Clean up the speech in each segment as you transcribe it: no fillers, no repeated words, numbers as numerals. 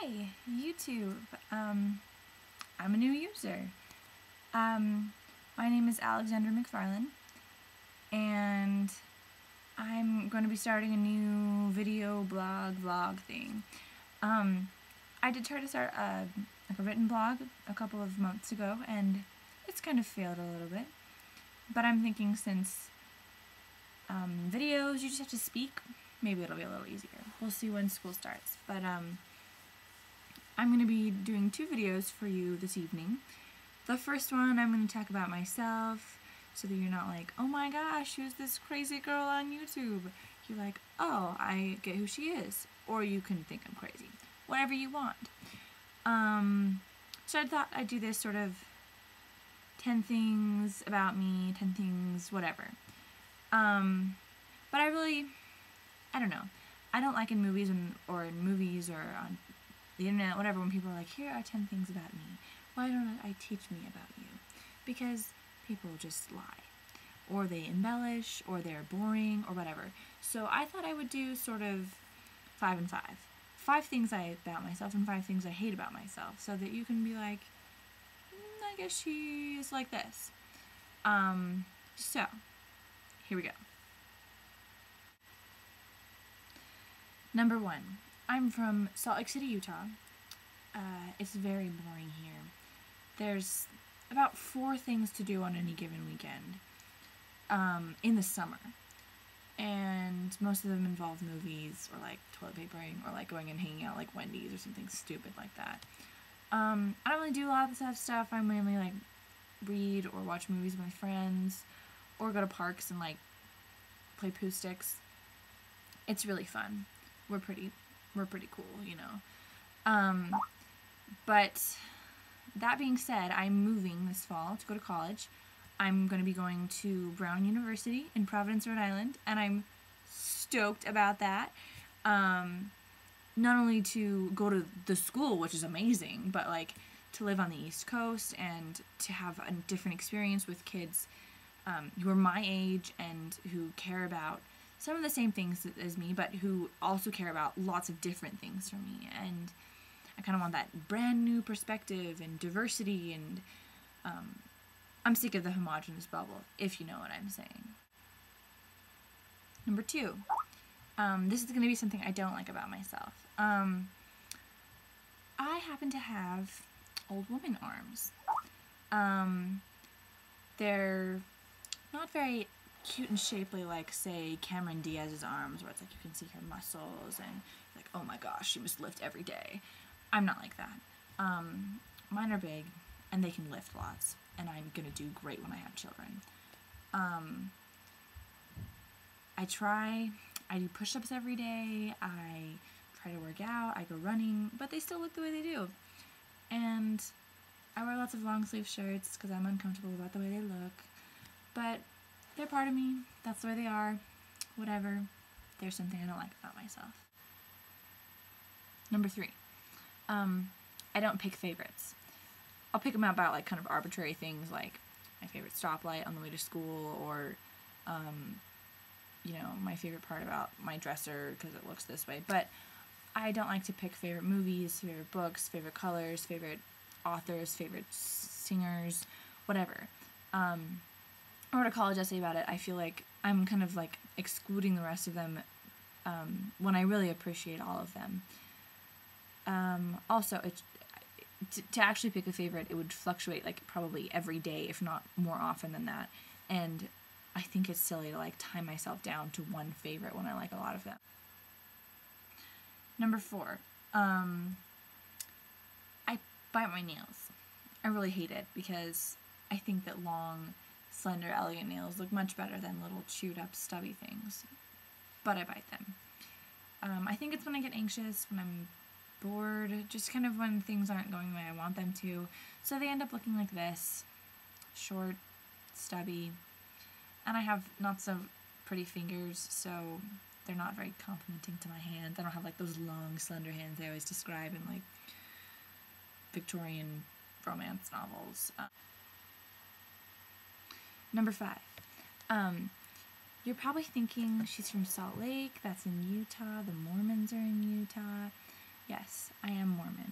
Hi, YouTube. I'm a new user. My name is Alexandra McFarlane, and I'm going to be starting a new video vlog thing. I did try to start a written blog a couple of months ago, and it's kind of failed a little bit. But I'm thinking since videos you just have to speak, maybe it'll be a little easier. We'll see when school starts. But I'm going to be doing 2 videos for you this evening. The first one, I'm going to talk about myself, so that you're not like, oh my gosh, who's this crazy girl on YouTube? You're like, oh, I get who she is. Or you can think I'm crazy. Whatever you want. So I thought I'd do this sort of 10 things about me, 10 things, whatever. But I don't know. I don't like in movies or on the internet, whatever, when people are like, here are 10 things about me. Why don't I teach me about you? Because people just lie. Or they embellish, or they're boring, or whatever. So I thought I would do sort of 5 and 5. 5 things about myself and 5 things I hate about myself. So that you can be like, I guess she is like this. So, here we go. Number 1. I'm from Salt Lake City, Utah. It's very boring here. There's about 4 things to do on any given weekend in the summer. And most of them involve movies or like toilet papering or like going and hanging out like Wendy's or something stupid like that. I don't really do a lot of that stuff. I mainly like read or watch movies with my friends or go to parks and like play poo sticks. It's really fun. We're pretty cool, you know. But that being said, I'm moving this fall to go to college. I'm going to be going to Brown University in Providence, Rhode Island, and I'm stoked about that. Not only to go to the school, which is amazing, but like to live on the East Coast and to have a different experience with kids who are my age and who care about some of the same things as me, but who also care about lots of different things from me. And I kind of want that brand new perspective and diversity, and I'm sick of the homogenous bubble, if you know what I'm saying. Number 2. This is going to be something I don't like about myself. I happen to have old woman arms. They're not very cute and shapely like, say, Cameron Diaz's arms, where it's like you can see her muscles and like, oh my gosh, she must lift every day. I'm not like that. Mine are big and they can lift lots, and I'm gonna do great when I have children. I do push-ups every day, I try to work out, I go running, but they still look the way they do. And I wear lots of long sleeve shirts because I'm uncomfortable about the way they look, but they're part of me. That's the way they are. Whatever. There's something I don't like about myself. Number 3. I don't pick favorites. I'll pick them about like kind of arbitrary things like my favorite stoplight on the way to school, or you know, my favorite part about my dresser because it looks this way. But I don't like to pick favorite movies, favorite books, favorite colors, favorite authors, favorite singers, whatever. I wrote a college essay about it. I feel like I'm kind of like excluding the rest of them when I really appreciate all of them. Also, to actually pick a favorite, it would fluctuate like probably every day, if not more often than that. And I think it's silly to like tie myself down to one favorite when I like a lot of them. Number 4, I bite my nails. I really hate it because I think that long, slender, elegant nails look much better than little chewed up, stubby things. But I bite them. I think it's when I get anxious, when I'm bored, just kind of when things aren't going the way I want them to. So they end up looking like this. Short, stubby. And I have not so pretty fingers, so they're not very complimenting to my hands. I don't have like those long, slender hands they always describe in like Victorian romance novels. Number 5. You're probably thinking she's from Salt Lake, that's in Utah, the Mormons are in Utah. Yes, I am Mormon.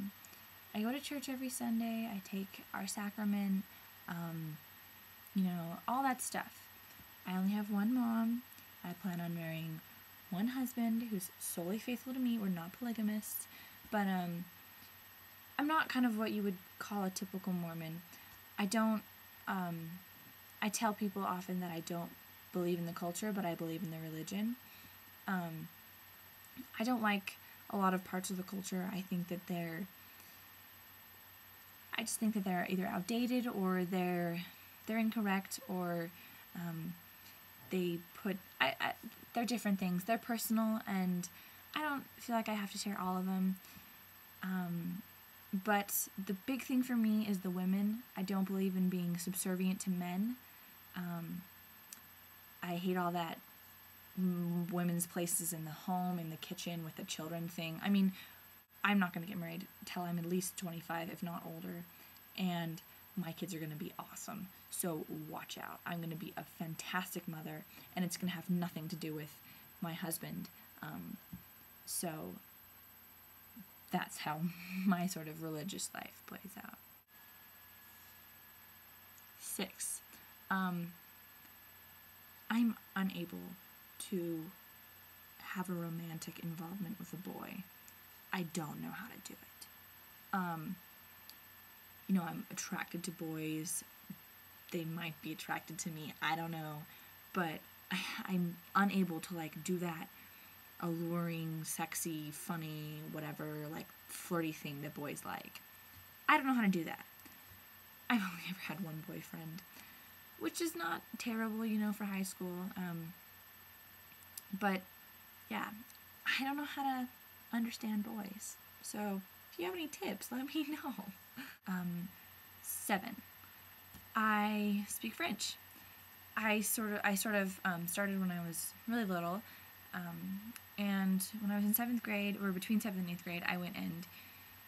I go to church every Sunday. I take our sacrament, all that stuff. I only have one mom. I plan on marrying one husband who's solely faithful to me. We're not polygamists, but I'm not kind of what you would call a typical Mormon. I tell people often that I don't believe in the culture, but I believe in the religion. I don't like a lot of parts of the culture. I just think that they're either outdated or they're incorrect, or they're different things. They're personal, and I don't feel like I have to share all of them. But the big thing for me is the women. I don't believe in being subservient to men. I hate all that women's places in the home, in the kitchen, with the children thing. I mean, I'm not going to get married till I'm at least 25, if not older, and my kids are going to be awesome. So watch out. I'm going to be a fantastic mother, and it's going to have nothing to do with my husband. So that's how my sort of religious life plays out. 6. I'm unable to have a romantic involvement with a boy. I don't know how to do it. I'm attracted to boys. They might be attracted to me. I don't know. But I'm unable to, do that alluring, sexy, funny, whatever, flirty thing that boys like. I don't know how to do that. I've only ever had one boyfriend, which is not terrible, for high school. But, yeah, I don't know how to understand boys. So, if you have any tips, let me know. 7. I speak French. I sort of started when I was really little, and when I was in 7th grade, or between 7th and 8th grade, I went and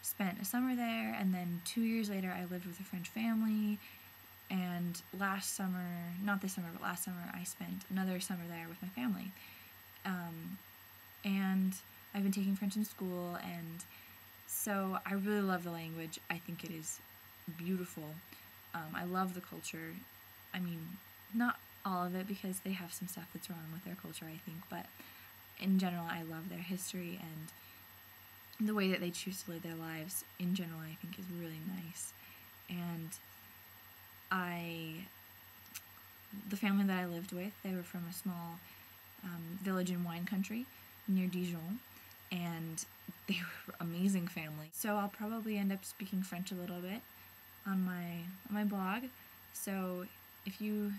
spent a summer there, and then 2 years later, I lived with a French family, and last summer, not this summer, but last summer, I spent another summer there with my family, and I've been taking French in school, and so I really love the language. I think it is beautiful. I love the culture. I mean, not all of it, because they have some stuff that's wrong with their culture, I think, but in general, I love their history, and the way that they choose to live their lives in general, I think, is really nice. And the family that I lived with, they were from a small village in wine country near Dijon, and they were an amazing family. So I'll probably end up speaking French a little bit on my blog. So if you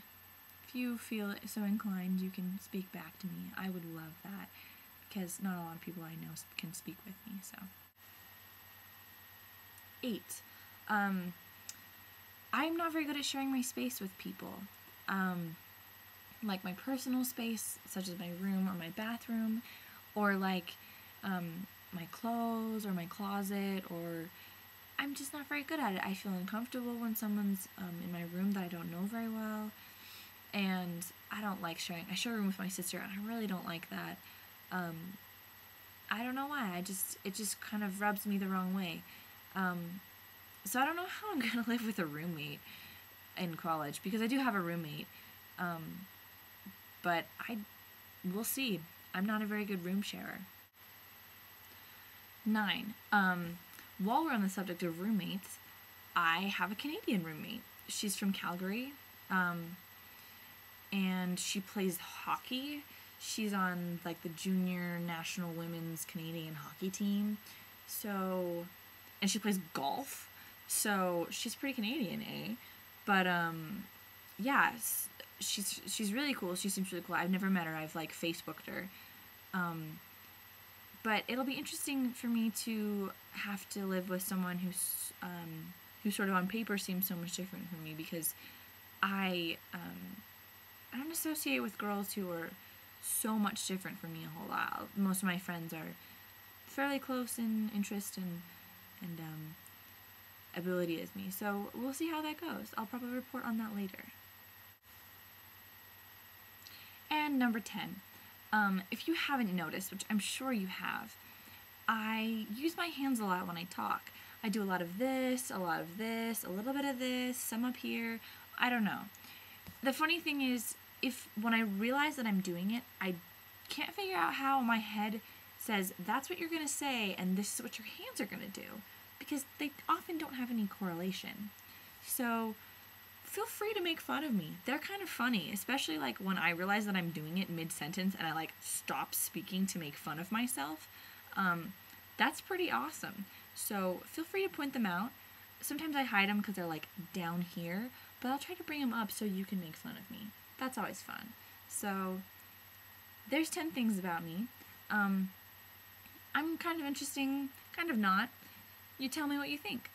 feel so inclined, you can speak back to me. I would love that, because not a lot of people I know can speak with me. So 8. I'm not very good at sharing my space with people. Like my personal space, such as my room or my bathroom, or my clothes or my closet, or I'm just not very good at it. I feel uncomfortable when someone's in my room that I don't know very well, and I don't like sharing. I share a room with my sister, and I really don't like that. I don't know why. It just kind of rubs me the wrong way. So I don't know how I'm gonna live with a roommate in college, because I do have a roommate. But we'll see. I'm not a very good room sharer. 9. While we're on the subject of roommates, I have a Canadian roommate. She's from Calgary, and she plays hockey. She's on the junior national women's Canadian hockey team. So, and she plays golf. So she's pretty Canadian, eh? But yeah, she's really cool. She seems really cool. I've never met her. I've Facebooked her. But it'll be interesting for me to have to live with someone who sort of on paper seems so much different from me, because I don't associate with girls who are so much different from me a whole lot. Most of my friends are fairly close in interest and ability as me. So we'll see how that goes. I'll probably report on that later. And number 10. If you haven't noticed, which I'm sure you have, I use my hands a lot when I talk. I do a lot of this, a lot of this, a little bit of this, some up here. I don't know. The funny thing is, when I realize that I'm doing it, I can't figure out how my head says that's what you're going to say and this is what your hands are going to do, because they often don't have any correlation. So feel free to make fun of me. They're kind of funny, especially like when I realize that I'm doing it mid-sentence and I like stop speaking to make fun of myself. That's pretty awesome. So feel free to point them out. Sometimes I hide them because they're like down here, but I'll try to bring them up so you can make fun of me. That's always fun. So there's 10 things about me. I'm kind of interesting, kind of not. You tell me what you think.